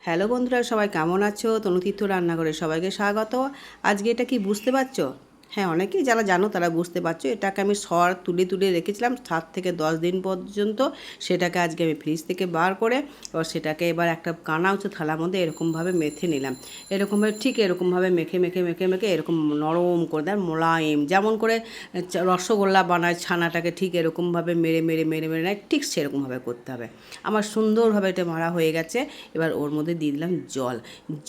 Hello বন্ধুরা, সবাই কেমন আছো? তনুতীর্থ রান্নাঘরে সবাইকে স্বাগত। আজকে এটা কি বুঝতে পারছো? হ্যাঁ, অনেকেই যারা জানো তারা বুঝতে পারছো। এটাকে আমি সর তুলে তুলে রেখেছিলাম 7 থেকে 10 দিন পর্যন্ত। সেটাকে আজকে আমি ফ্রিজ থেকে বার করে সেটাকে এবার একটা কানা উঁচু থালার মধ্যে এরকমভাবে মেখে নিলাম। এরকমভাবে ঠিক এরকমভাবে মেখে মেখে মেখে মেখে এরকম নরম করে দেয়, মোলায়েম, যেমন করে রসগোল্লা বানায় ছানাটাকে ঠিক এরকমভাবে মেরে মেরে মেরে মেরে নেয়, ঠিক সেরকমভাবে করতে হবে। আমার সুন্দরভাবে এটা মারা হয়ে গেছে। এবার ওর মধ্যে দিয়ে দিলাম জল।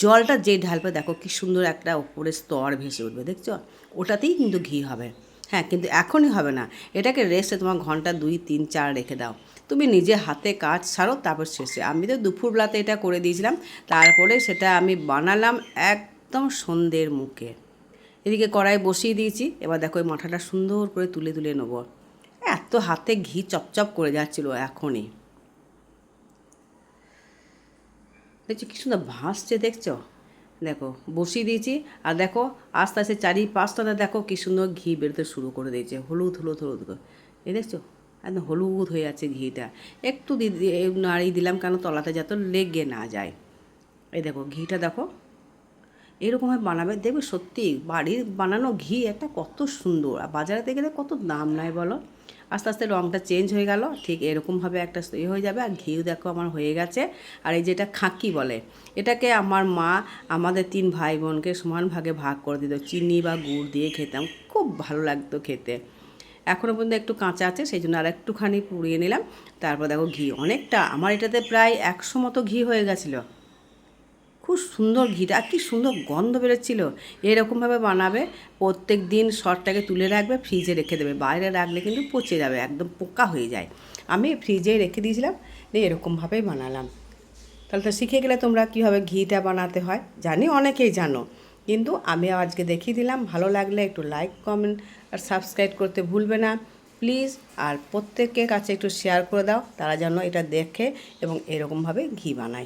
জলটা যেই ঢালবে দেখো কি সুন্দর একটা উপরে স্তর ভেসে উঠবে, দেখছো? ওটাতেই কিন্তু ঘি হবে। হ্যাঁ, কিন্তু এখনই হবে না, এটাকে রেস্টে তোমার ঘন্টা 2, 3, 4 রেখে দাও। তুমি নিজে হাতে কাজ ছাড়ো, তারপর শেষে। আমি তো দুপুরবেলাতে এটা করে দিয়েছিলাম, তারপরে সেটা আমি বানালাম একদম সন্ধ্যের মুখে। এদিকে কড়াই বসিয়ে দিয়েছি। এবার দেখো ওই মাথাটা সুন্দর করে তুলে তুলে নেবো। এত হাতে ঘি চপচপ করে যাচ্ছিলো এখনই। দেখছো কী সুন্দর ভাসছে, দেখছো? দেখো বসিয়ে দিয়েছি। আর দেখো আস্তে আস্তে চারিপাশটাতে দেখো কী সুন্দর ঘি বেরোতে শুরু করে দিয়েছে, হলুদ হলুদ হলুদ করে। এই দেখছো একদম হলুদ হয়ে যাচ্ছে ঘিটা। একটু নাড়িয়ে দিলাম কেন তলাতে যাতে লেগে না যায়। এই দেখো ঘিটা দেখো এরকমভাবে বানাবে, দেখবে সত্যি বাড়ির বানানো ঘি একটা কত সুন্দর। আর বাজারেতে গেলে কত দাম নেয় বলো। আস্তে আস্তে রঙটা চেঞ্জ হয়ে গেল, ঠিক এরকমভাবে একটা হয়ে যাবে। আর ঘিও দেখো আমার হয়ে গেছে। আর এই যেটা খাঁকি বলে, এটাকে আমার মা আমাদের 3 ভাই বোনকে সমান ভাগে ভাগ করে দিত, চিনি বা গুড় দিয়ে খেতাম, খুব ভালো লাগতো খেতে। এখনও পর্যন্ত একটু কাঁচা আছে, সেই জন্য আর একটুখানি পুড়িয়ে নিলাম। তারপর দেখো ঘি অনেকটা, আমার এটাতে প্রায় 100 মতো ঘি হয়ে গেছিলো। খুব সুন্দর ঘিটা, আর কি সুন্দর গন্ধ বেরোচ্ছিলো। এরকমভাবে বানাবে, প্রত্যেক দিন সরটাকে তুলে রাখবে, ফ্রিজে রেখে দেবে। বাইরে রাখলে কিন্তু পচে যাবে, একদম পোকা হয়ে যায়। আমি ফ্রিজে রেখে দিয়েছিলাম, দিয়ে এরকমভাবেই বানালাম। তাহলে তো শিখে গেলে তোমরা কীভাবে ঘিটা বানাতে হয়। জানি অনেকেই জানো, কিন্তু আমি আজকে দেখিয়ে দিলাম। ভালো লাগলে একটু লাইক, কমেন্ট আর সাবস্ক্রাইব করতে ভুলবে না প্লিজ। আর প্রত্যেকের কাছে একটু শেয়ার করে দাও, তারা যেন এটা দেখে এবং এরকমভাবে ঘি বানায়।